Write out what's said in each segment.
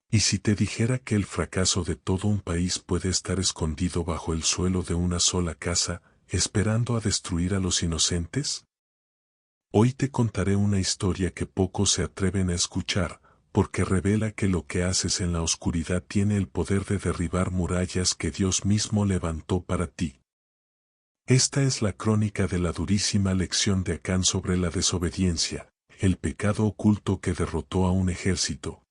¿Y si te dijera que el fracaso de todo un país puede estar escondido bajo el suelo de una sola casa, esperando a destruir a los inocentes? Hoy te contaré una historia que pocos se atreven a escuchar, porque revela que lo que haces en la oscuridad tiene el poder de derribar murallas que Dios mismo levantó para ti. Esta es la crónica de la durísima lección de Acán sobre la desobediencia, el pecado oculto que derrotó a un ejército.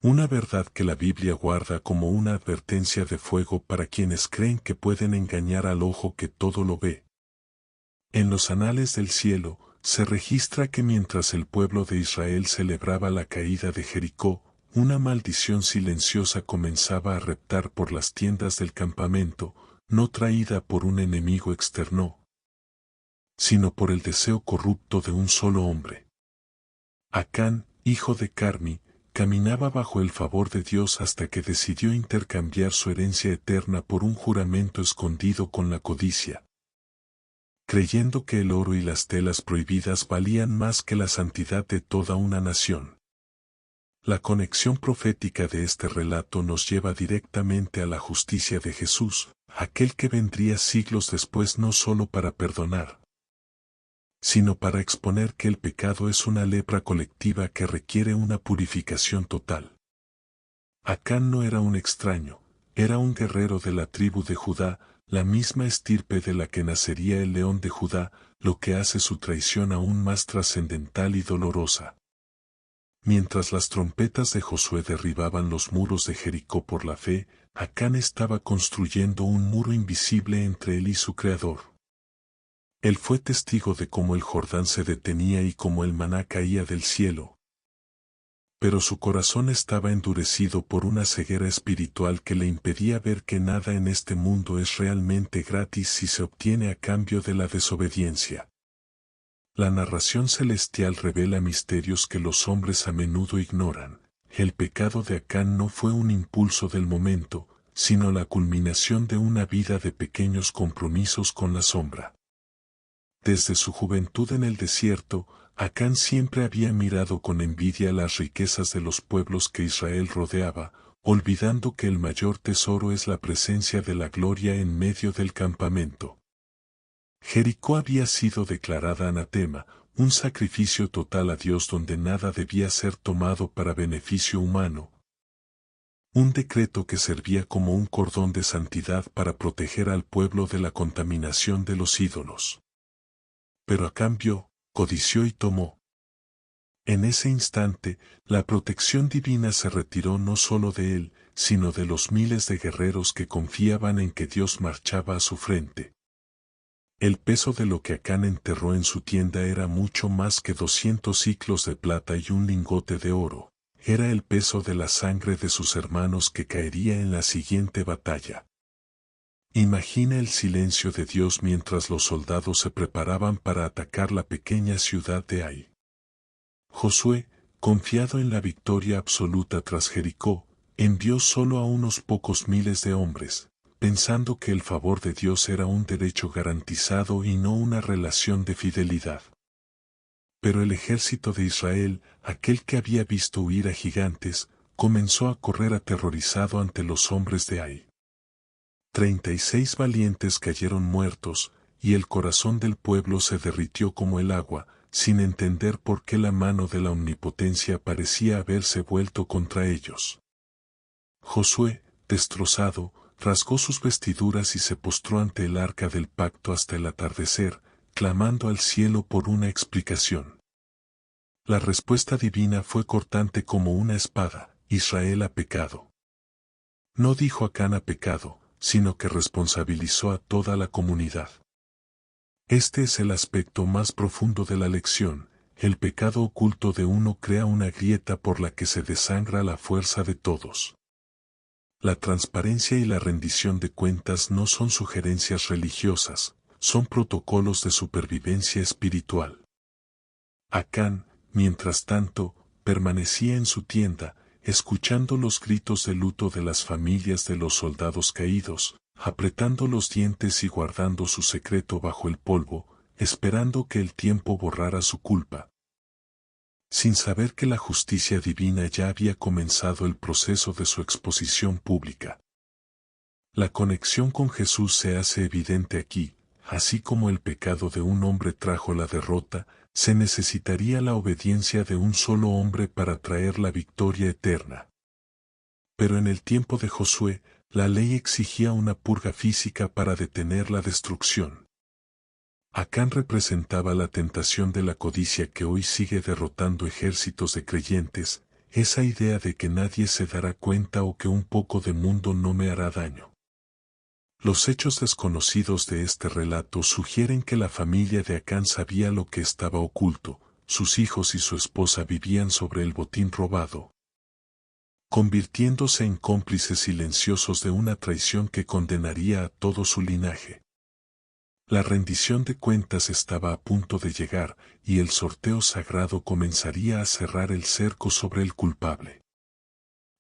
Una verdad que la Biblia guarda como una advertencia de fuego para quienes creen que pueden engañar al ojo que todo lo ve. En los anales del cielo, se registra que mientras el pueblo de Israel celebraba la caída de Jericó, una maldición silenciosa comenzaba a reptar por las tiendas del campamento, no traída por un enemigo externo, sino por el deseo corrupto de un solo hombre. Acán, hijo de Carmi, caminaba bajo el favor de Dios hasta que decidió intercambiar su herencia eterna por un juramento escondido con la codicia. Creyendo que el oro y las telas prohibidas valían más que la santidad de toda una nación. La conexión profética de este relato nos lleva directamente a la justicia de Jesús, aquel que vendría siglos después no solo para perdonar, sino para exponer que el pecado es una lepra colectiva que requiere una purificación total. Acán no era un extraño, era un guerrero de la tribu de Judá, la misma estirpe de la que nacería el león de Judá, lo que hace su traición aún más trascendental y dolorosa. Mientras las trompetas de Josué derribaban los muros de Jericó por la fe, Acán estaba construyendo un muro invisible entre él y su Creador. Él fue testigo de cómo el Jordán se detenía y cómo el maná caía del cielo. Pero su corazón estaba endurecido por una ceguera espiritual que le impedía ver que nada en este mundo es realmente gratis si se obtiene a cambio de la desobediencia. La narración celestial revela misterios que los hombres a menudo ignoran. El pecado de Acán no fue un impulso del momento, sino la culminación de una vida de pequeños compromisos con la sombra. Desde su juventud en el desierto, Acán siempre había mirado con envidia las riquezas de los pueblos que Israel rodeaba, olvidando que el mayor tesoro es la presencia de la gloria en medio del campamento. Jericó había sido declarada anatema, un sacrificio total a Dios donde nada debía ser tomado para beneficio humano. Un decreto que servía como un cordón de santidad para proteger al pueblo de la contaminación de los ídolos. Pero a cambio, codició y tomó. En ese instante, la protección divina se retiró no solo de él, sino de los miles de guerreros que confiaban en que Dios marchaba a su frente. El peso de lo que Acán enterró en su tienda era mucho más que 200 siclos de plata y un lingote de oro. Era el peso de la sangre de sus hermanos que caería en la siguiente batalla. Imagina el silencio de Dios mientras los soldados se preparaban para atacar la pequeña ciudad de Ai. Josué, confiado en la victoria absoluta tras Jericó, envió solo a unos pocos miles de hombres, pensando que el favor de Dios era un derecho garantizado y no una relación de fidelidad. Pero el ejército de Israel, aquel que había visto huir a gigantes, comenzó a correr aterrorizado ante los hombres de Ai. 36 valientes cayeron muertos, y el corazón del pueblo se derritió como el agua, sin entender por qué la mano de la omnipotencia parecía haberse vuelto contra ellos. Josué, destrozado, rasgó sus vestiduras y se postró ante el arca del pacto hasta el atardecer, clamando al cielo por una explicación. La respuesta divina fue cortante como una espada: Israel ha pecado. No dijo Acán ha pecado, sino que responsabilizó a toda la comunidad. Este es el aspecto más profundo de la lección: el pecado oculto de uno crea una grieta por la que se desangra la fuerza de todos. La transparencia y la rendición de cuentas no son sugerencias religiosas, son protocolos de supervivencia espiritual. Acán, mientras tanto, permanecía en su tienda, escuchando los gritos de luto de las familias de los soldados caídos, apretando los dientes y guardando su secreto bajo el polvo, esperando que el tiempo borrara su culpa. sin saber que la justicia divina ya había comenzado el proceso de su exposición pública. La conexión con Jesús se hace evidente aquí, así como el pecado de un hombre trajo la derrota, se necesitaría la obediencia de un solo hombre para traer la victoria eterna. Pero en el tiempo de Josué, la ley exigía una purga física para detener la destrucción. Acán representaba la tentación de la codicia que hoy sigue derrotando ejércitos de creyentes, esa idea de que nadie se dará cuenta o que un poco de mundo no me hará daño. Los hechos desconocidos de este relato sugieren que la familia de Acán sabía lo que estaba oculto, sus hijos y su esposa vivían sobre el botín robado, convirtiéndose en cómplices silenciosos de una traición que condenaría a todo su linaje. La rendición de cuentas estaba a punto de llegar, y el sorteo sagrado comenzaría a cerrar el cerco sobre el culpable.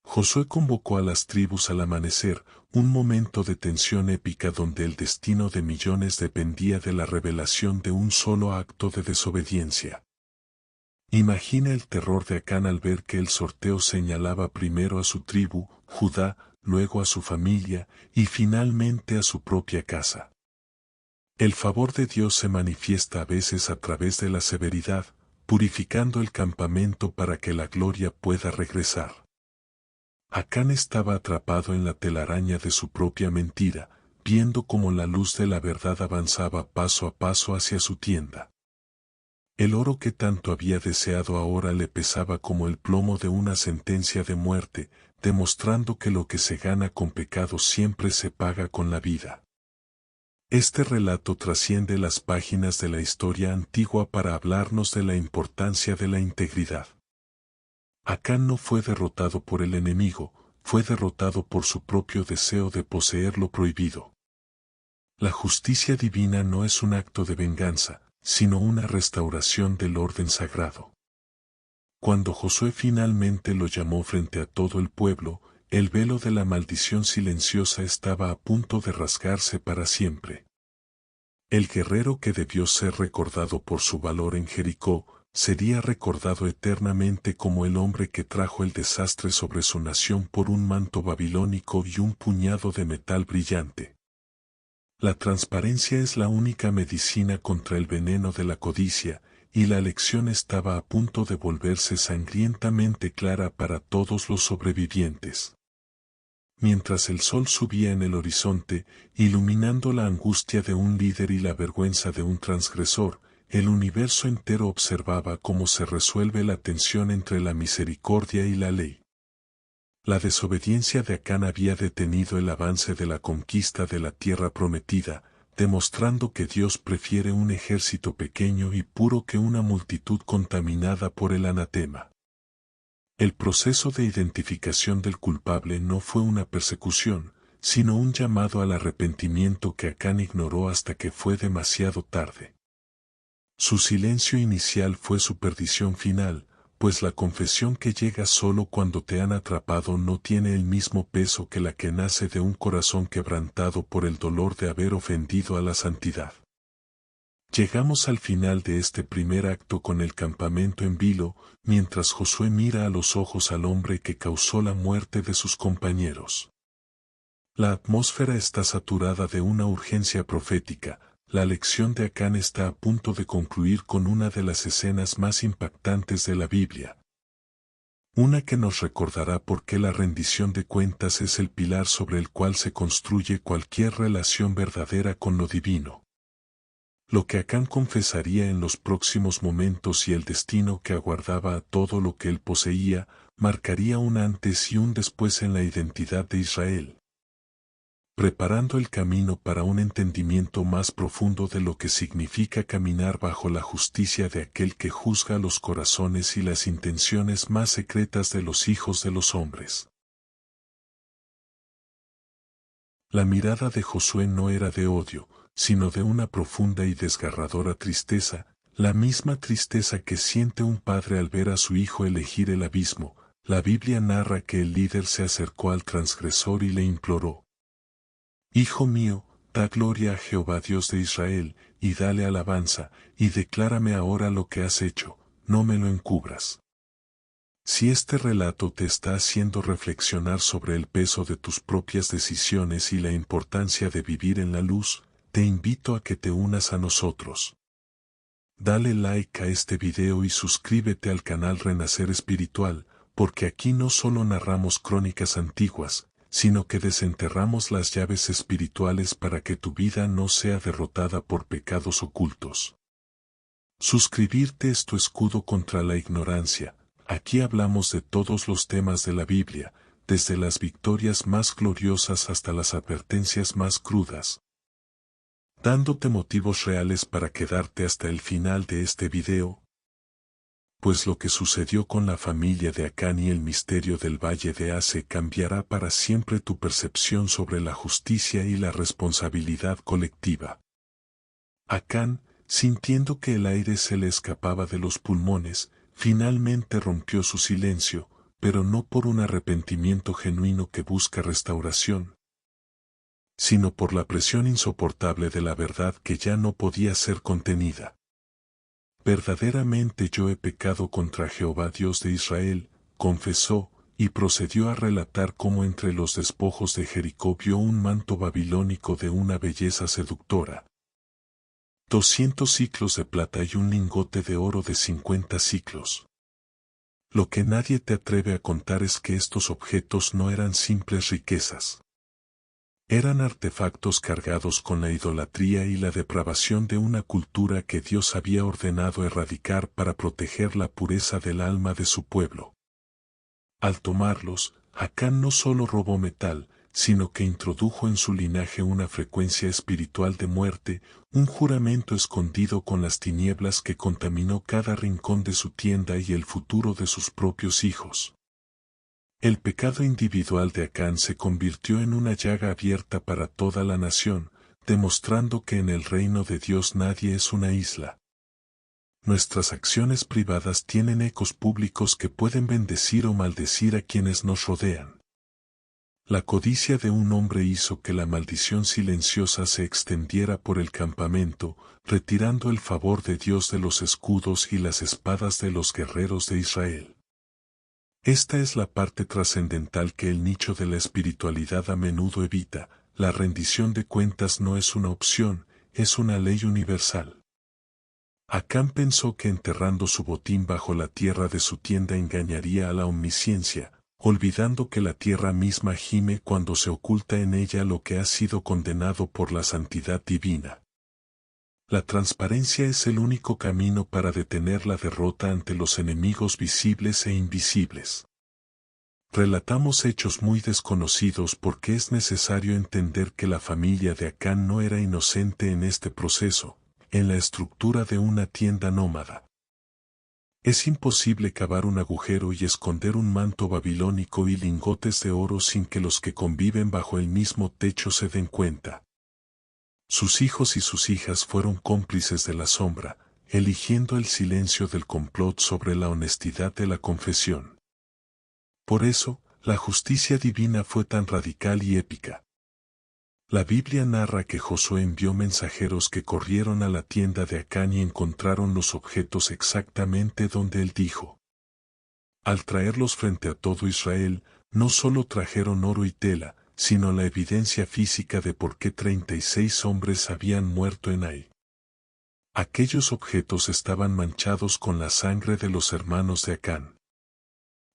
Josué convocó a las tribus al amanecer, un momento de tensión épica donde el destino de millones dependía de la revelación de un solo acto de desobediencia. Imagina el terror de Acán al ver que el sorteo señalaba primero a su tribu, Judá, luego a su familia, y finalmente a su propia casa. El favor de Dios se manifiesta a veces a través de la severidad, purificando el campamento para que la gloria pueda regresar. Acán estaba atrapado en la telaraña de su propia mentira, viendo cómo la luz de la verdad avanzaba paso a paso hacia su tienda. El oro que tanto había deseado ahora le pesaba como el plomo de una sentencia de muerte, demostrando que lo que se gana con pecado siempre se paga con la vida. Este relato trasciende las páginas de la historia antigua para hablarnos de la importancia de la integridad. Acán no fue derrotado por el enemigo, fue derrotado por su propio deseo de poseer lo prohibido. La justicia divina no es un acto de venganza, sino una restauración del orden sagrado. Cuando Josué finalmente lo llamó frente a todo el pueblo, el velo de la maldición silenciosa estaba a punto de rasgarse para siempre. El guerrero que debió ser recordado por su valor en Jericó, sería recordado eternamente como el hombre que trajo el desastre sobre su nación por un manto babilónico y un puñado de metal brillante. La transparencia es la única medicina contra el veneno de la codicia, y la lección estaba a punto de volverse sangrientamente clara para todos los sobrevivientes. Mientras el sol subía en el horizonte, iluminando la angustia de un líder y la vergüenza de un transgresor, el universo entero observaba cómo se resuelve la tensión entre la misericordia y la ley. La desobediencia de Acán había detenido el avance de la conquista de la tierra prometida, demostrando que Dios prefiere un ejército pequeño y puro que una multitud contaminada por el anatema. El proceso de identificación del culpable no fue una persecución, sino un llamado al arrepentimiento que Acán ignoró hasta que fue demasiado tarde. Su silencio inicial fue su perdición final, pues la confesión que llega solo cuando te han atrapado no tiene el mismo peso que la que nace de un corazón quebrantado por el dolor de haber ofendido a la santidad. Llegamos al final de este primer acto con el campamento en vilo, mientras Josué mira a los ojos al hombre que causó la muerte de sus compañeros. La atmósfera está saturada de una urgencia profética. La lección de Acán está a punto de concluir con una de las escenas más impactantes de la Biblia. Una que nos recordará por qué la rendición de cuentas es el pilar sobre el cual se construye cualquier relación verdadera con lo divino. Lo que Acán confesaría en los próximos momentos y el destino que aguardaba a todo lo que él poseía, marcaría un antes y un después en la identidad de Israel, preparando el camino para un entendimiento más profundo de lo que significa caminar bajo la justicia de aquel que juzga los corazones y las intenciones más secretas de los hijos de los hombres. La mirada de Josué no era de odio, sino de una profunda y desgarradora tristeza, la misma tristeza que siente un padre al ver a su hijo elegir el abismo. La Biblia narra que el líder se acercó al transgresor y le imploró: Hijo mío, da gloria a Jehová Dios de Israel, y dale alabanza, y declárame ahora lo que has hecho. no me lo encubras. Si este relato te está haciendo reflexionar sobre el peso de tus propias decisiones y la importancia de vivir en la luz, te invito a que te unas a nosotros. Dale like a este video y suscríbete al canal Renacer Espiritual, porque aquí no solo narramos crónicas antiguas, sino que desenterramos las llaves espirituales para que tu vida no sea derrotada por pecados ocultos. Suscribirte es tu escudo contra la ignorancia. Aquí hablamos de todos los temas de la Biblia, desde las victorias más gloriosas hasta las advertencias más crudas, dándote motivos reales para quedarte hasta el final de este video. Pues lo que sucedió con la familia de Acán y el misterio del Valle de Ase cambiará para siempre tu percepción sobre la justicia y la responsabilidad colectiva. Acán, sintiendo que el aire se le escapaba de los pulmones, finalmente rompió su silencio, pero no por un arrepentimiento genuino que busca restauración, sino por la presión insoportable de la verdad que ya no podía ser contenida. Verdaderamente yo he pecado contra Jehová Dios de Israel, confesó, y procedió a relatar cómo entre los despojos de Jericó vio un manto babilónico de una belleza seductora. 200 siclos de plata y un lingote de oro de 50 siclos. Lo que nadie te atreve a contar es que estos objetos no eran simples riquezas. Eran artefactos cargados con la idolatría y la depravación de una cultura que Dios había ordenado erradicar para proteger la pureza del alma de su pueblo. Al tomarlos, Acán no solo robó metal, sino que introdujo en su linaje una frecuencia espiritual de muerte, un juramento escondido con las tinieblas que contaminó cada rincón de su tienda y el futuro de sus propios hijos. El pecado individual de Acán se convirtió en una llaga abierta para toda la nación, demostrando que en el reino de Dios nadie es una isla. Nuestras acciones privadas tienen ecos públicos que pueden bendecir o maldecir a quienes nos rodean. La codicia de un hombre hizo que la maldición silenciosa se extendiera por el campamento, retirando el favor de Dios de los escudos y las espadas de los guerreros de Israel. Esta es la parte trascendental que el nicho de la espiritualidad a menudo evita. La rendición de cuentas no es una opción, es una ley universal. Acán pensó que enterrando su botín bajo la tierra de su tienda engañaría a la omnisciencia, olvidando que la tierra misma gime cuando se oculta en ella lo que ha sido condenado por la santidad divina. La transparencia es el único camino para detener la derrota ante los enemigos visibles e invisibles. Relatamos hechos muy desconocidos porque es necesario entender que la familia de Acán no era inocente en este proceso, en la estructura de una tienda nómada. Es imposible cavar un agujero y esconder un manto babilónico y lingotes de oro sin que los que conviven bajo el mismo techo se den cuenta. Sus hijos y sus hijas fueron cómplices de la sombra, eligiendo el silencio del complot sobre la honestidad de la confesión. Por eso, la justicia divina fue tan radical y épica. La Biblia narra que Josué envió mensajeros que corrieron a la tienda de Acán y encontraron los objetos exactamente donde él dijo. Al traerlos frente a todo Israel, no solo trajeron oro y tela, sino la evidencia física de por qué 36 hombres habían muerto en Ai. Aquellos objetos estaban manchados con la sangre de los hermanos de Acán.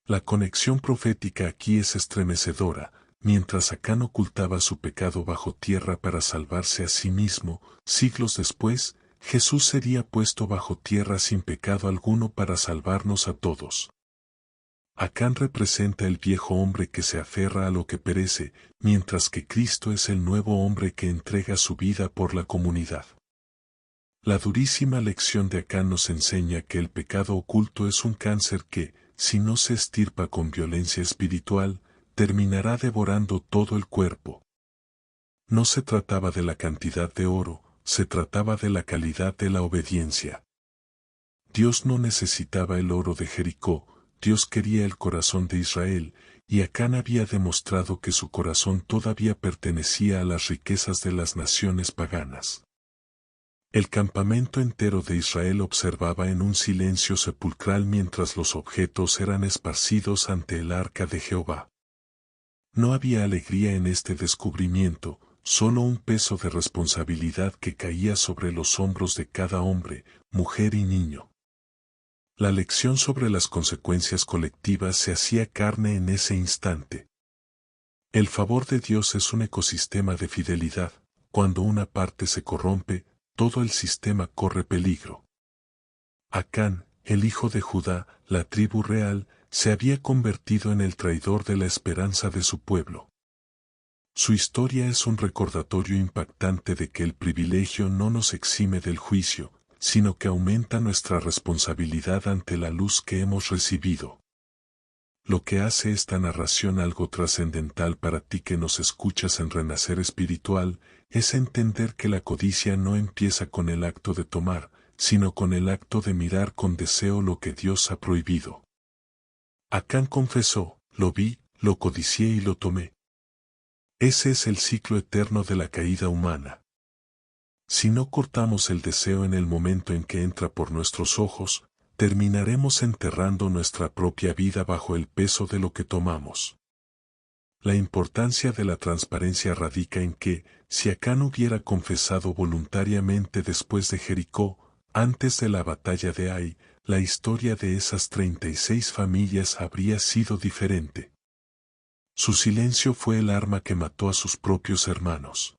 La conexión profética aquí es estremecedora. Mientras Acán ocultaba su pecado bajo tierra para salvarse a sí mismo, siglos después, Jesús sería puesto bajo tierra sin pecado alguno para salvarnos a todos. Acán representa el viejo hombre que se aferra a lo que perece, mientras que Cristo es el nuevo hombre que entrega su vida por la comunidad. La durísima lección de Acán nos enseña que el pecado oculto es un cáncer que, si no se extirpa con violencia espiritual, terminará devorando todo el cuerpo. No se trataba de la cantidad de oro, se trataba de la calidad de la obediencia. Dios no necesitaba el oro de Jericó, Dios quería el corazón de Israel, y Acán había demostrado que su corazón todavía pertenecía a las riquezas de las naciones paganas. El campamento entero de Israel observaba en un silencio sepulcral mientras los objetos eran esparcidos ante el arca de Jehová. No había alegría en este descubrimiento, solo un peso de responsabilidad que caía sobre los hombros de cada hombre, mujer y niño. La lección sobre las consecuencias colectivas se hacía carne en ese instante. El favor de Dios es un ecosistema de fidelidad. Cuando una parte se corrompe, todo el sistema corre peligro. Acán, el hijo de Judá, la tribu real, se había convertido en el traidor de la esperanza de su pueblo. Su historia es un recordatorio impactante de que el privilegio no nos exime del juicio, sino que aumenta nuestra responsabilidad ante la luz que hemos recibido. Lo que hace esta narración algo trascendental para ti que nos escuchas en Renacer Espiritual, es entender que la codicia no empieza con el acto de tomar, sino con el acto de mirar con deseo lo que Dios ha prohibido. Acán confesó, lo vi, lo codicié y lo tomé. Ese es el ciclo eterno de la caída humana. Si no cortamos el deseo en el momento en que entra por nuestros ojos, terminaremos enterrando nuestra propia vida bajo el peso de lo que tomamos. La importancia de la transparencia radica en que, si Acán hubiera confesado voluntariamente después de Jericó, antes de la batalla de Ai, la historia de esas 36 familias habría sido diferente. Su silencio fue el arma que mató a sus propios hermanos.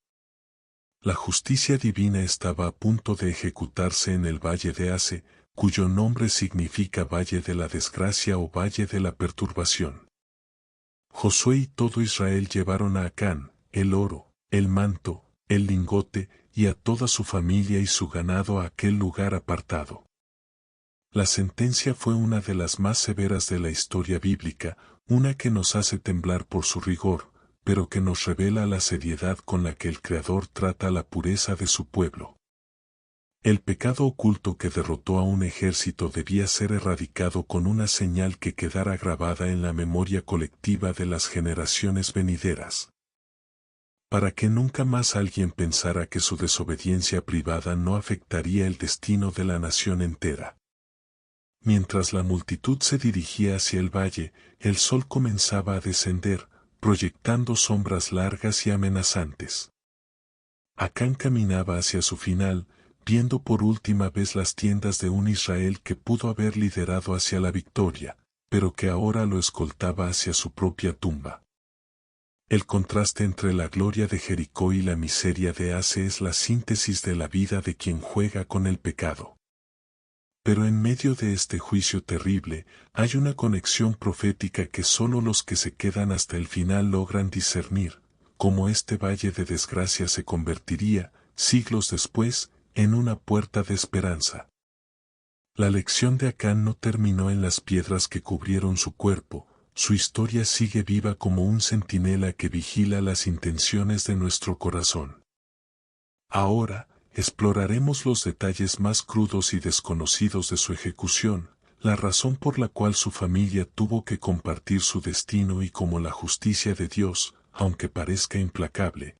La justicia divina estaba a punto de ejecutarse en el valle de Ase, cuyo nombre significa Valle de la Desgracia o Valle de la Perturbación. Josué y todo Israel llevaron a Acán, el oro, el manto, el lingote, y a toda su familia y su ganado a aquel lugar apartado. La sentencia fue una de las más severas de la historia bíblica, una que nos hace temblar por su rigor, pero que nos revela la seriedad con la que el Creador trata la pureza de su pueblo. El pecado oculto que derrotó a un ejército debía ser erradicado con una señal que quedara grabada en la memoria colectiva de las generaciones venideras. Para que nunca más alguien pensara que su desobediencia privada no afectaría el destino de la nación entera. Mientras la multitud se dirigía hacia el valle, el sol comenzaba a descender, proyectando sombras largas y amenazantes. Acán caminaba hacia su final, viendo por última vez las tiendas de un Israel que pudo haber liderado hacia la victoria, pero que ahora lo escoltaba hacia su propia tumba. El contraste entre la gloria de Jericó y la miseria de Ase es la síntesis de la vida de quien juega con el pecado. Pero en medio de este juicio terrible, hay una conexión profética que solo los que se quedan hasta el final logran discernir, cómo este valle de desgracia se convertiría, siglos después, en una puerta de esperanza. La lección de Acán no terminó en las piedras que cubrieron su cuerpo, su historia sigue viva como un centinela que vigila las intenciones de nuestro corazón. Ahora, exploraremos los detalles más crudos y desconocidos de su ejecución, la razón por la cual su familia tuvo que compartir su destino y cómo la justicia de Dios, aunque parezca implacable,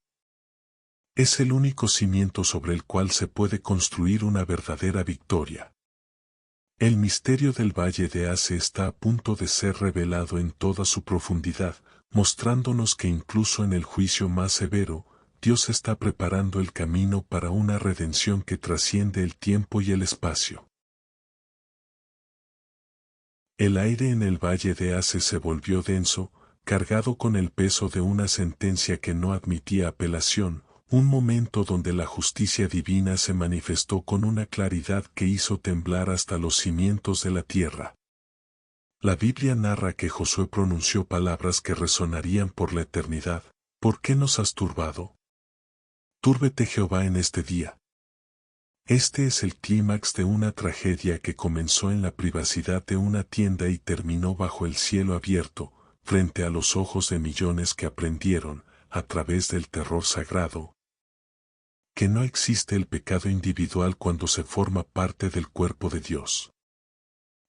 es el único cimiento sobre el cual se puede construir una verdadera victoria. El misterio del Valle de Ase está a punto de ser revelado en toda su profundidad, mostrándonos que incluso en el juicio más severo, Dios está preparando el camino para una redención que trasciende el tiempo y el espacio. El aire en el Valle de Ase se volvió denso, cargado con el peso de una sentencia que no admitía apelación, un momento donde la justicia divina se manifestó con una claridad que hizo temblar hasta los cimientos de la tierra. La Biblia narra que Josué pronunció palabras que resonarían por la eternidad. ¿Por qué nos has turbado? Túrbete Jehová en este día. Este es el clímax de una tragedia que comenzó en la privacidad de una tienda y terminó bajo el cielo abierto, frente a los ojos de millones que aprendieron, a través del terror sagrado, que no existe el pecado individual cuando se forma parte del cuerpo de Dios.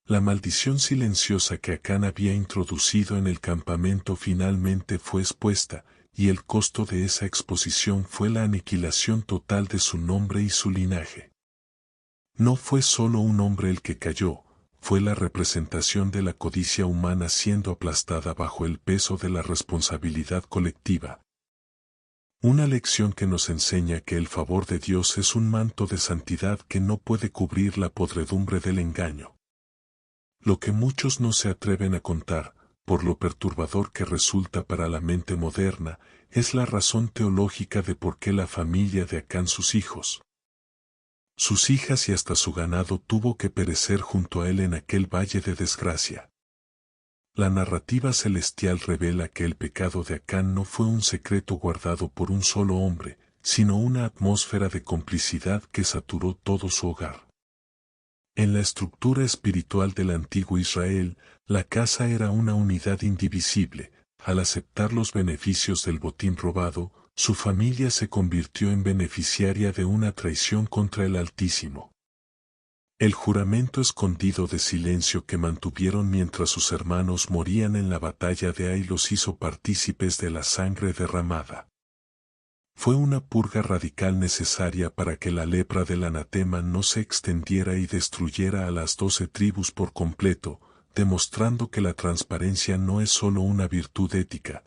La maldición silenciosa que Acán había introducido en el campamento finalmente fue expuesta, y el costo de esa exposición fue la aniquilación total de su nombre y su linaje. No fue solo un hombre el que cayó, fue la representación de la codicia humana siendo aplastada bajo el peso de la responsabilidad colectiva. Una lección que nos enseña que el favor de Dios es un manto de santidad que no puede cubrir la podredumbre del engaño. Lo que muchos no se atreven a contar, por lo perturbador que resulta para la mente moderna, es la razón teológica de por qué la familia de Acán, sus hijos, sus hijas y hasta su ganado tuvo que perecer junto a él en aquel valle de desgracia. La narrativa celestial revela que el pecado de Acán no fue un secreto guardado por un solo hombre, sino una atmósfera de complicidad que saturó todo su hogar. En la estructura espiritual del antiguo Israel, la casa era una unidad indivisible. Al aceptar los beneficios del botín robado, su familia se convirtió en beneficiaria de una traición contra el Altísimo. El juramento escondido de silencio que mantuvieron mientras sus hermanos morían en la batalla de Ai los hizo partícipes de la sangre derramada. Fue una purga radical necesaria para que la lepra del anatema no se extendiera y destruyera a las 12 tribus por completo, demostrando que la transparencia no es solo una virtud ética,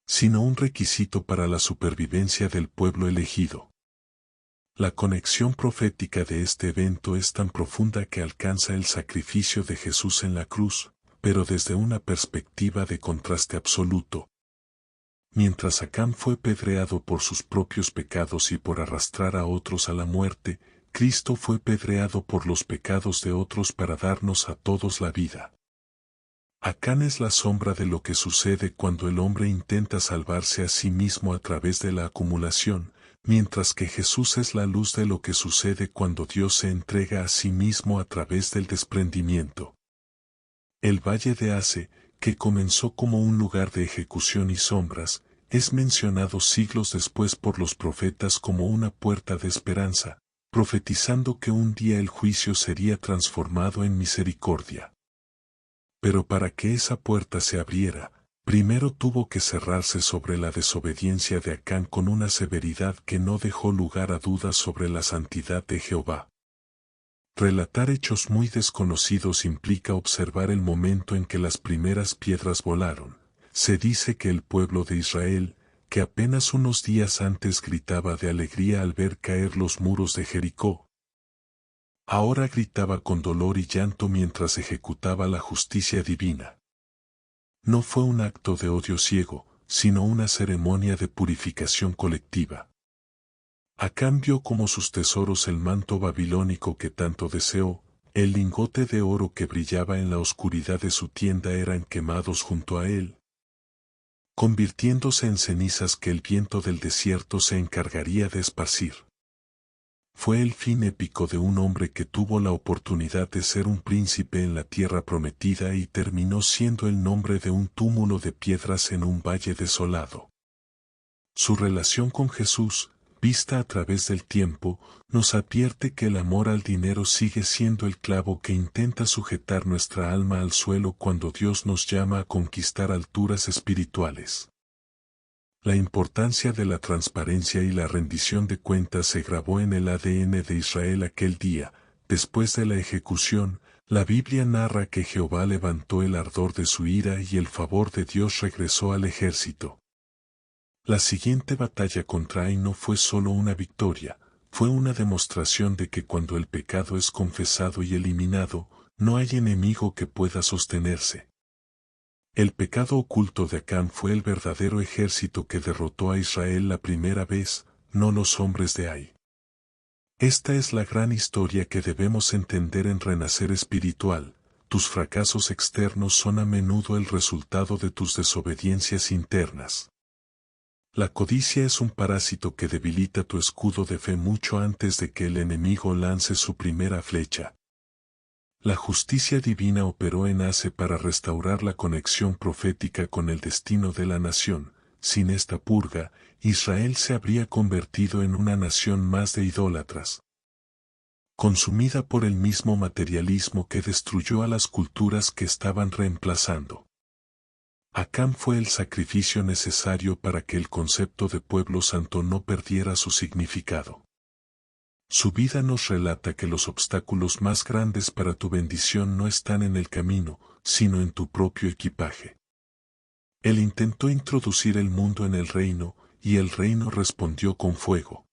sino un requisito para la supervivencia del pueblo elegido. La conexión profética de este evento es tan profunda que alcanza el sacrificio de Jesús en la cruz, pero desde una perspectiva de contraste absoluto. Mientras Acán fue pedreado por sus propios pecados y por arrastrar a otros a la muerte, Cristo fue pedreado por los pecados de otros para darnos a todos la vida. Acán es la sombra de lo que sucede cuando el hombre intenta salvarse a sí mismo a través de la acumulación, mientras que Jesús es la luz de lo que sucede cuando Dios se entrega a sí mismo a través del desprendimiento. El valle de Ase, que comenzó como un lugar de ejecución y sombras, es mencionado siglos después por los profetas como una puerta de esperanza, profetizando que un día el juicio sería transformado en misericordia. Pero para que esa puerta se abriera, primero tuvo que cerrarse sobre la desobediencia de Acán con una severidad que no dejó lugar a dudas sobre la santidad de Jehová. Relatar hechos muy desconocidos implica observar el momento en que las primeras piedras volaron. Se dice que el pueblo de Israel, que apenas unos días antes gritaba de alegría al ver caer los muros de Jericó, ahora gritaba con dolor y llanto mientras ejecutaba la justicia divina. No fue un acto de odio ciego, sino una ceremonia de purificación colectiva. Acán vio como sus tesoros el manto babilónico que tanto deseó, el lingote de oro que brillaba en la oscuridad de su tienda eran quemados junto a él, convirtiéndose en cenizas que el viento del desierto se encargaría de esparcir. Fue el fin épico de un hombre que tuvo la oportunidad de ser un príncipe en la tierra prometida y terminó siendo el nombre de un túmulo de piedras en un valle desolado. Su relación con Jesús, vista a través del tiempo, nos advierte que el amor al dinero sigue siendo el clavo que intenta sujetar nuestra alma al suelo cuando Dios nos llama a conquistar alturas espirituales. La importancia de la transparencia y la rendición de cuentas se grabó en el ADN de Israel aquel día. Después de la ejecución, la Biblia narra que Jehová levantó el ardor de su ira y el favor de Dios regresó al ejército. La siguiente batalla contra Ai no fue solo una victoria, fue una demostración de que cuando el pecado es confesado y eliminado, no hay enemigo que pueda sostenerse. El pecado oculto de Acán fue el verdadero ejército que derrotó a Israel la primera vez, no los hombres de Ai. Esta es la gran historia que debemos entender en Renacer Espiritual. Tus fracasos externos son a menudo el resultado de tus desobediencias internas. La codicia es un parásito que debilita tu escudo de fe mucho antes de que el enemigo lance su primera flecha. La justicia divina operó en Ase para restaurar la conexión profética con el destino de la nación. Sin esta purga, Israel se habría convertido en una nación más de idólatras, consumida por el mismo materialismo que destruyó a las culturas que estaban reemplazando. Acán fue el sacrificio necesario para que el concepto de pueblo santo no perdiera su significado. Su vida nos relata que los obstáculos más grandes para tu bendición no están en el camino, sino en tu propio equipaje. Él intentó introducir el mundo en el reino, y el reino respondió con fuego.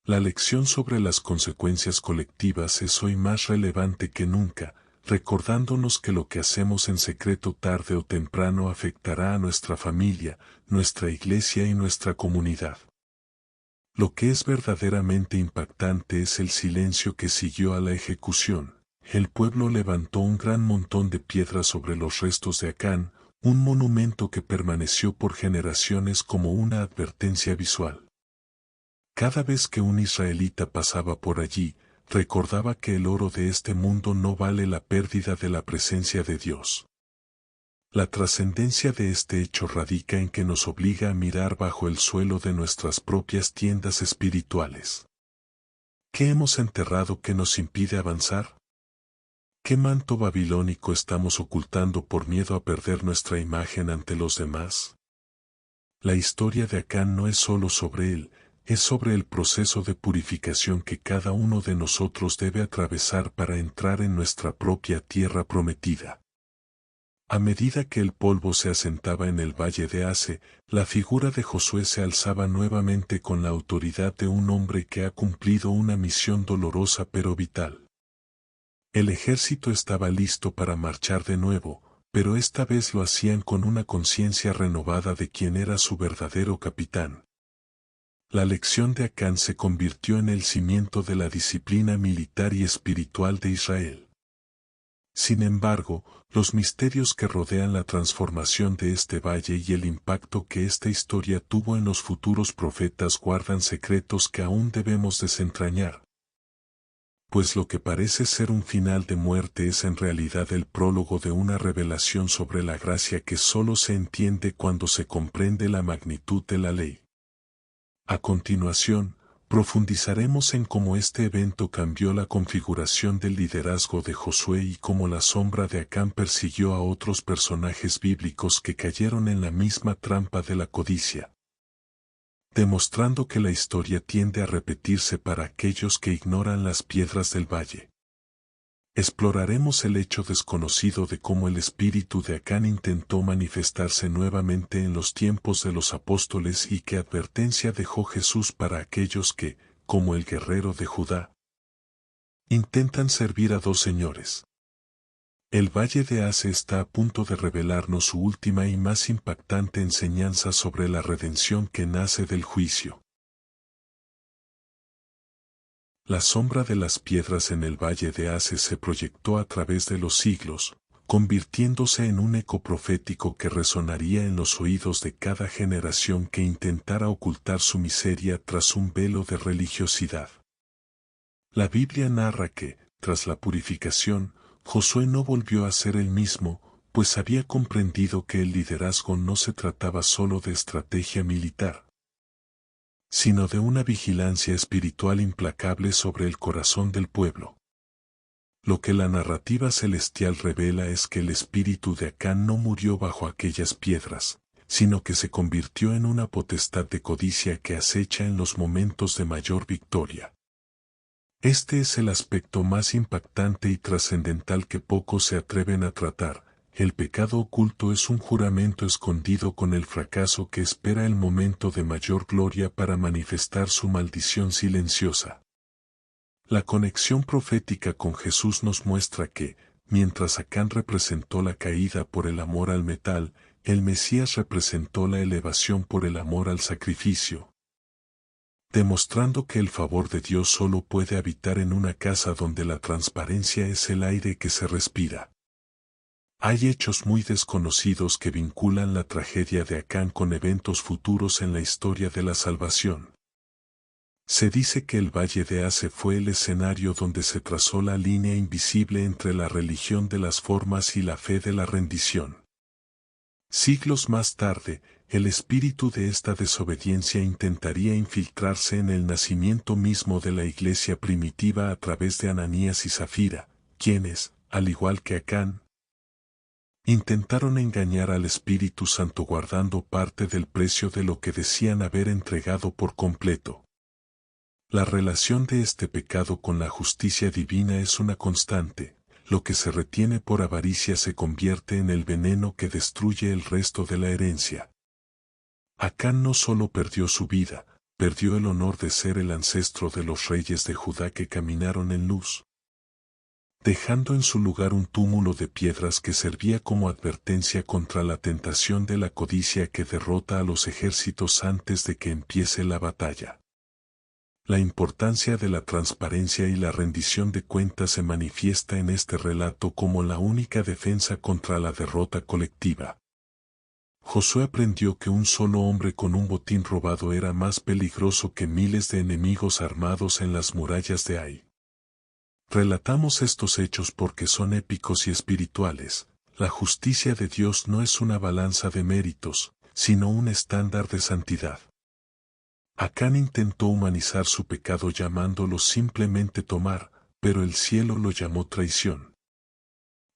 La lección sobre las consecuencias colectivas es hoy más relevante que nunca, recordándonos que lo que hacemos en secreto tarde o temprano afectará a nuestra familia, nuestra iglesia y nuestra comunidad. Lo que es verdaderamente impactante es el silencio que siguió a la ejecución. El pueblo levantó un gran montón de piedras sobre los restos de Acán, un monumento que permaneció por generaciones como una advertencia visual. Cada vez que un israelita pasaba por allí, recordaba que el oro de este mundo no vale la pérdida de la presencia de Dios. La trascendencia de este hecho radica en que nos obliga a mirar bajo el suelo de nuestras propias tiendas espirituales. ¿Qué hemos enterrado que nos impide avanzar? ¿Qué manto babilónico estamos ocultando por miedo a perder nuestra imagen ante los demás? La historia de Acán no es solo sobre él, es sobre el proceso de purificación que cada uno de nosotros debe atravesar para entrar en nuestra propia tierra prometida. A medida que el polvo se asentaba en el valle de Ase, la figura de Josué se alzaba nuevamente con la autoridad de un hombre que ha cumplido una misión dolorosa pero vital. El ejército estaba listo para marchar de nuevo, pero esta vez lo hacían con una conciencia renovada de quién era su verdadero capitán. La lección de Acán se convirtió en el cimiento de la disciplina militar y espiritual de Israel. Sin embargo, los misterios que rodean la transformación de este valle y el impacto que esta historia tuvo en los futuros profetas guardan secretos que aún debemos desentrañar. Pues lo que parece ser un final de muerte es en realidad el prólogo de una revelación sobre la gracia que solo se entiende cuando se comprende la magnitud de la ley. A continuación, profundizaremos en cómo este evento cambió la configuración del liderazgo de Josué y cómo la sombra de Acán persiguió a otros personajes bíblicos que cayeron en la misma trampa de la codicia, demostrando que la historia tiende a repetirse para aquellos que ignoran las piedras del valle. Exploraremos el hecho desconocido de cómo el espíritu de Acán intentó manifestarse nuevamente en los tiempos de los apóstoles y qué advertencia dejó Jesús para aquellos que, como el guerrero de Judá, intentan servir a dos señores. El Valle de Ase está a punto de revelarnos su última y más impactante enseñanza sobre la redención que nace del juicio. La sombra de las piedras en el Valle de Ase se proyectó a través de los siglos, convirtiéndose en un eco profético que resonaría en los oídos de cada generación que intentara ocultar su miseria tras un velo de religiosidad. La Biblia narra que, tras la purificación, Josué no volvió a ser el mismo, pues había comprendido que el liderazgo no se trataba solo de estrategia militar, sino de una vigilancia espiritual implacable sobre el corazón del pueblo. Lo que la narrativa celestial revela es que el espíritu de Acán no murió bajo aquellas piedras, sino que se convirtió en una potestad de codicia que acecha en los momentos de mayor victoria. Este es el aspecto más impactante y trascendental que pocos se atreven a tratar. El pecado oculto es un juramento escondido con el fracaso que espera el momento de mayor gloria para manifestar su maldición silenciosa. La conexión profética con Jesús nos muestra que, mientras Acán representó la caída por el amor al metal, el Mesías representó la elevación por el amor al sacrificio, demostrando que el favor de Dios solo puede habitar en una casa donde la transparencia es el aire que se respira. Hay hechos muy desconocidos que vinculan la tragedia de Acán con eventos futuros en la historia de la salvación. Se dice que el Valle de Ase fue el escenario donde se trazó la línea invisible entre la religión de las formas y la fe de la rendición. Siglos más tarde, el espíritu de esta desobediencia intentaría infiltrarse en el nacimiento mismo de la iglesia primitiva a través de Ananías y Zafira, quienes, al igual que Acán, intentaron engañar al Espíritu Santo guardando parte del precio de lo que decían haber entregado por completo. La relación de este pecado con la justicia divina es una constante. Lo que se retiene por avaricia se convierte en el veneno que destruye el resto de la herencia. Acán no solo perdió su vida, perdió el honor de ser el ancestro de los reyes de Judá que caminaron en luz, dejando en su lugar un túmulo de piedras que servía como advertencia contra la tentación de la codicia que derrota a los ejércitos antes de que empiece la batalla. La importancia de la transparencia y la rendición de cuentas se manifiesta en este relato como la única defensa contra la derrota colectiva. Josué aprendió que un solo hombre con un botín robado era más peligroso que miles de enemigos armados en las murallas de Ai. Relatamos estos hechos porque son épicos y espirituales. La justicia de Dios no es una balanza de méritos, sino un estándar de santidad. Acán intentó humanizar su pecado llamándolo simplemente tomar, pero el cielo lo llamó traición.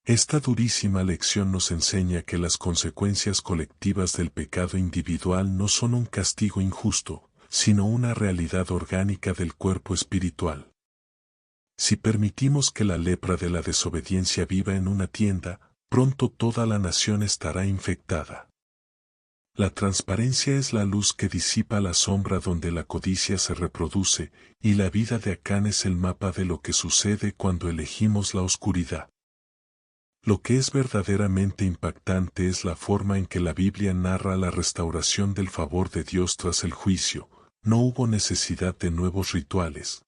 Esta durísima lección nos enseña que las consecuencias colectivas del pecado individual no son un castigo injusto, sino una realidad orgánica del cuerpo espiritual. Si permitimos que la lepra de la desobediencia viva en una tienda, pronto toda la nación estará infectada. La transparencia es la luz que disipa la sombra donde la codicia se reproduce, y la vida de Acán es el mapa de lo que sucede cuando elegimos la oscuridad. Lo que es verdaderamente impactante es la forma en que la Biblia narra la restauración del favor de Dios tras el juicio. No hubo necesidad de nuevos rituales,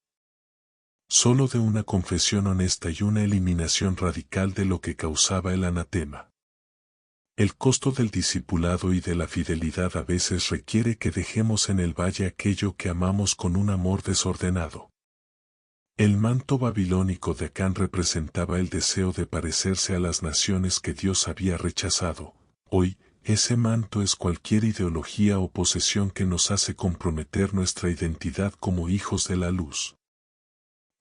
solo de una confesión honesta y una eliminación radical de lo que causaba el anatema. El costo del discipulado y de la fidelidad a veces requiere que dejemos en el valle aquello que amamos con un amor desordenado. El manto babilónico de Acán representaba el deseo de parecerse a las naciones que Dios había rechazado. Hoy, ese manto es cualquier ideología o posesión que nos hace comprometer nuestra identidad como hijos de la luz.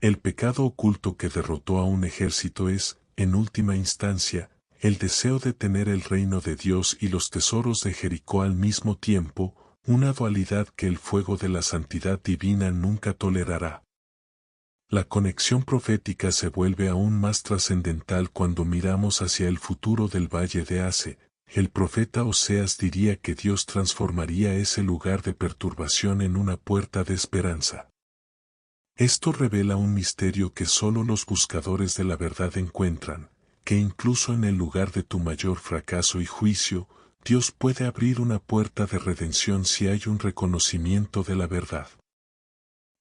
El pecado oculto que derrotó a un ejército es, en última instancia, el deseo de tener el reino de Dios y los tesoros de Jericó al mismo tiempo, una dualidad que el fuego de la santidad divina nunca tolerará. La conexión profética se vuelve aún más trascendental cuando miramos hacia el futuro del valle de Ase. El profeta Oseas diría que Dios transformaría ese lugar de perturbación en una puerta de esperanza. Esto revela un misterio que solo los buscadores de la verdad encuentran, que incluso en el lugar de tu mayor fracaso y juicio, Dios puede abrir una puerta de redención si hay un reconocimiento de la verdad.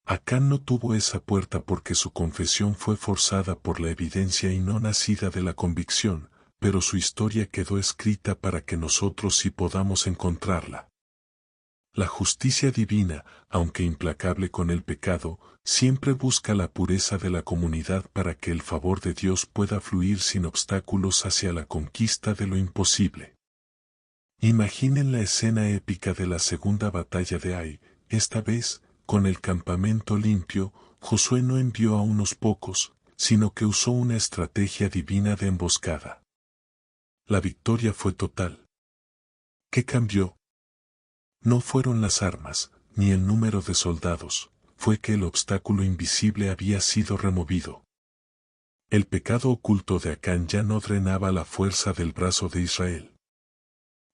Acán no tuvo esa puerta porque su confesión fue forzada por la evidencia y no nacida de la convicción, pero su historia quedó escrita para que nosotros sí podamos encontrarla. La justicia divina, aunque implacable con el pecado, siempre busca la pureza de la comunidad para que el favor de Dios pueda fluir sin obstáculos hacia la conquista de lo imposible. Imaginen la escena épica de la segunda batalla de Ai. Esta vez, con el campamento limpio, Josué no envió a unos pocos, sino que usó una estrategia divina de emboscada. La victoria fue total. ¿Qué cambió? No fueron las armas, ni el número de soldados, fue que el obstáculo invisible había sido removido. El pecado oculto de Acán ya no drenaba la fuerza del brazo de Israel.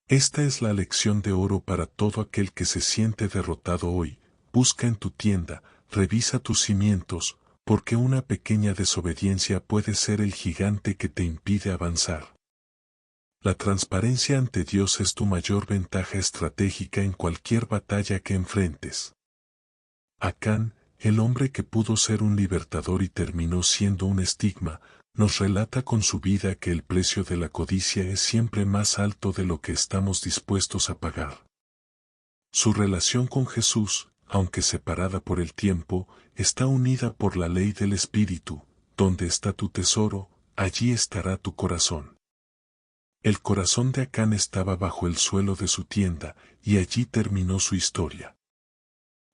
Esta es la lección de oro para todo aquel que se siente derrotado hoy. Busca en tu tienda, revisa tus cimientos, porque una pequeña desobediencia puede ser el gigante que te impide avanzar. La transparencia ante Dios es tu mayor ventaja estratégica en cualquier batalla que enfrentes. Acán, el hombre que pudo ser un libertador y terminó siendo un estigma, nos relata con su vida que el precio de la codicia es siempre más alto de lo que estamos dispuestos a pagar. Su relación con Jesús, aunque separada por el tiempo, está unida por la ley del Espíritu. Donde está tu tesoro, allí estará tu corazón. El corazón de Acán estaba bajo el suelo de su tienda, y allí terminó su historia.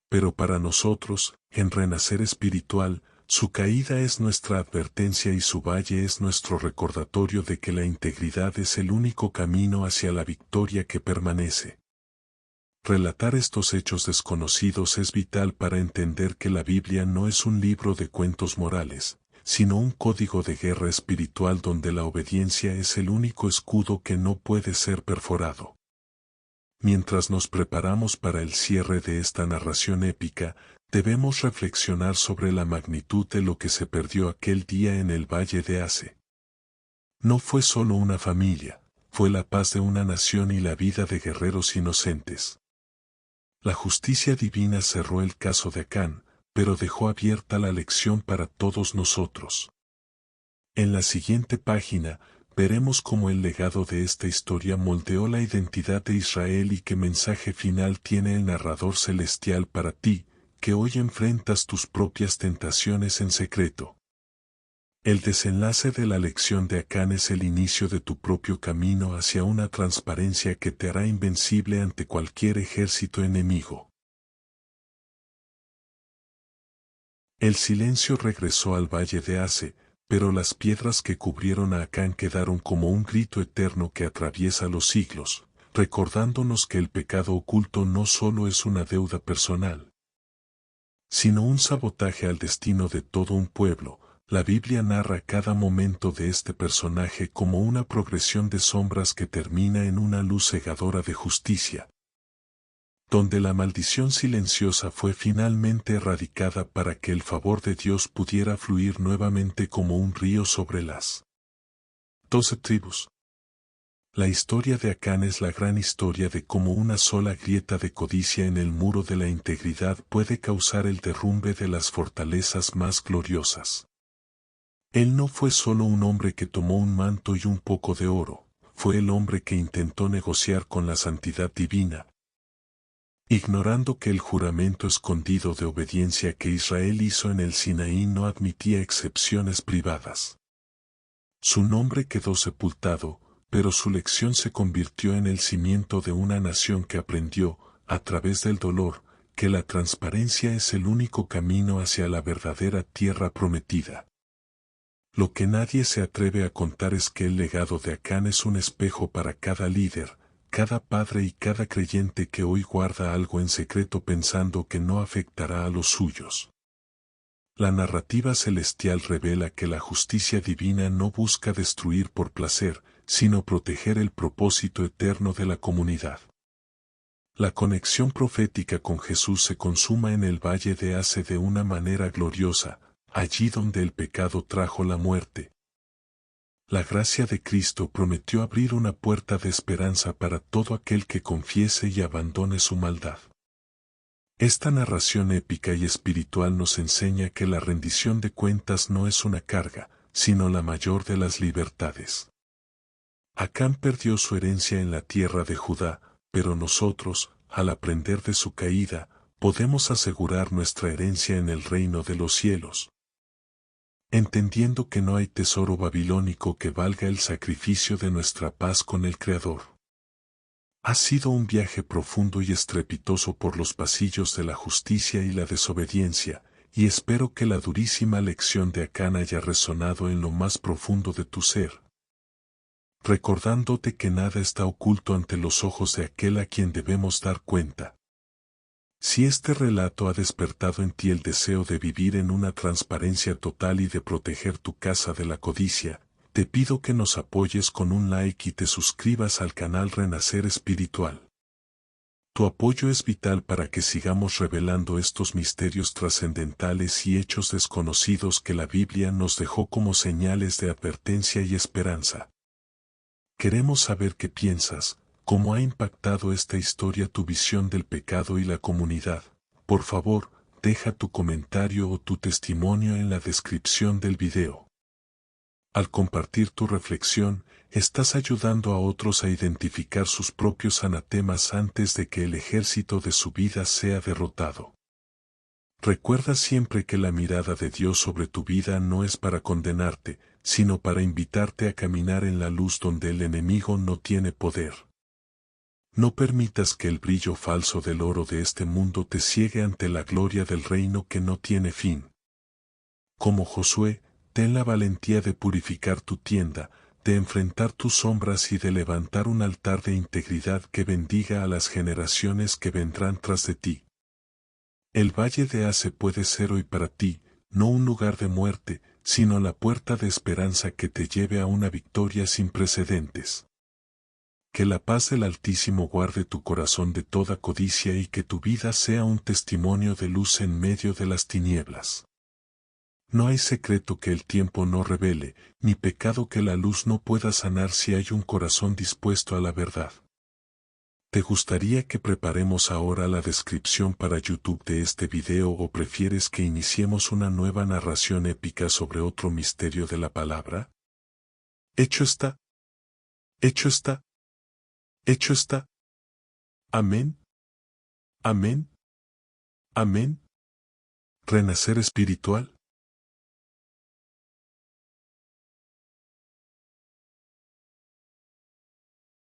Pero para nosotros, en Renacer Espiritual, su caída es nuestra advertencia y su valle es nuestro recordatorio de que la integridad es el único camino hacia la victoria que permanece. Relatar estos hechos desconocidos es vital para entender que la Biblia no es un libro de cuentos morales, sino un código de guerra espiritual donde la obediencia es el único escudo que no puede ser perforado. Mientras nos preparamos para el cierre de esta narración épica, debemos reflexionar sobre la magnitud de lo que se perdió aquel día en el Valle de Ase. No fue solo una familia, fue la paz de una nación y la vida de guerreros inocentes. La justicia divina cerró el caso de Acán, pero dejó abierta la lección para todos nosotros. En la siguiente página, veremos cómo el legado de esta historia moldeó la identidad de Israel y qué mensaje final tiene el narrador celestial para ti, que hoy enfrentas tus propias tentaciones en secreto. El desenlace de la lección de Acán es el inicio de tu propio camino hacia una transparencia que te hará invencible ante cualquier ejército enemigo. El silencio regresó al valle de Ase, pero las piedras que cubrieron a Acán quedaron como un grito eterno que atraviesa los siglos, recordándonos que el pecado oculto no solo es una deuda personal, sino un sabotaje al destino de todo un pueblo. La Biblia narra cada momento de este personaje como una progresión de sombras que termina en una luz cegadora de justicia, donde la maldición silenciosa fue finalmente erradicada para que el favor de Dios pudiera fluir nuevamente como un río sobre las 12 tribus. La historia de Acán es la gran historia de cómo una sola grieta de codicia en el muro de la integridad puede causar el derrumbe de las fortalezas más gloriosas. Él no fue solo un hombre que tomó un manto y un poco de oro, fue el hombre que intentó negociar con la santidad divina, ignorando que el juramento escondido de obediencia que Israel hizo en el Sinaí no admitía excepciones privadas. Su nombre quedó sepultado, pero su lección se convirtió en el cimiento de una nación que aprendió, a través del dolor, que la transparencia es el único camino hacia la verdadera tierra prometida. Lo que nadie se atreve a contar es que el legado de Acán es un espejo para cada líder, cada padre y cada creyente que hoy guarda algo en secreto pensando que no afectará a los suyos. La narrativa celestial revela que la justicia divina no busca destruir por placer, sino proteger el propósito eterno de la comunidad. La conexión profética con Jesús se consuma en el valle de Ase de una manera gloriosa, allí donde el pecado trajo la muerte. La gracia de Cristo prometió abrir una puerta de esperanza para todo aquel que confiese y abandone su maldad. Esta narración épica y espiritual nos enseña que la rendición de cuentas no es una carga, sino la mayor de las libertades. Acán perdió su herencia en la tierra de Judá, pero nosotros, al aprender de su caída, podemos asegurar nuestra herencia en el reino de los cielos. Entendiendo que no hay tesoro babilónico que valga el sacrificio de nuestra paz con el Creador. Ha sido un viaje profundo y estrepitoso por los pasillos de la justicia y la desobediencia, y espero que la durísima lección de Acán haya resonado en lo más profundo de tu ser, recordándote que nada está oculto ante los ojos de aquel a quien debemos dar cuenta. Si este relato ha despertado en ti el deseo de vivir en una transparencia total y de proteger tu casa de la codicia, te pido que nos apoyes con un like y te suscribas al canal Renacer Espiritual. Tu apoyo es vital para que sigamos revelando estos misterios trascendentales y hechos desconocidos que la Biblia nos dejó como señales de advertencia y esperanza. Queremos saber qué piensas. ¿Cómo ha impactado esta historia tu visión del pecado y la comunidad? Por favor, deja tu comentario o tu testimonio en la descripción del video. Al compartir tu reflexión, estás ayudando a otros a identificar sus propios anatemas antes de que el ejército de su vida sea derrotado. Recuerda siempre que la mirada de Dios sobre tu vida no es para condenarte, sino para invitarte a caminar en la luz donde el enemigo no tiene poder. No permitas que el brillo falso del oro de este mundo te ciegue ante la gloria del reino que no tiene fin. Como Josué, ten la valentía de purificar tu tienda, de enfrentar tus sombras y de levantar un altar de integridad que bendiga a las generaciones que vendrán tras de ti. El Valle de Ace puede ser hoy para ti, no un lugar de muerte, sino la puerta de esperanza que te lleve a una victoria sin precedentes. Que la paz del Altísimo guarde tu corazón de toda codicia y que tu vida sea un testimonio de luz en medio de las tinieblas. No hay secreto que el tiempo no revele, ni pecado que la luz no pueda sanar si hay un corazón dispuesto a la verdad. ¿Te gustaría que preparemos ahora la descripción para YouTube de este video o prefieres que iniciemos una nueva narración épica sobre otro misterio de la palabra? Hecho está. Hecho está. Hecho está. Amén. Amén. Amén. Renacer espiritual.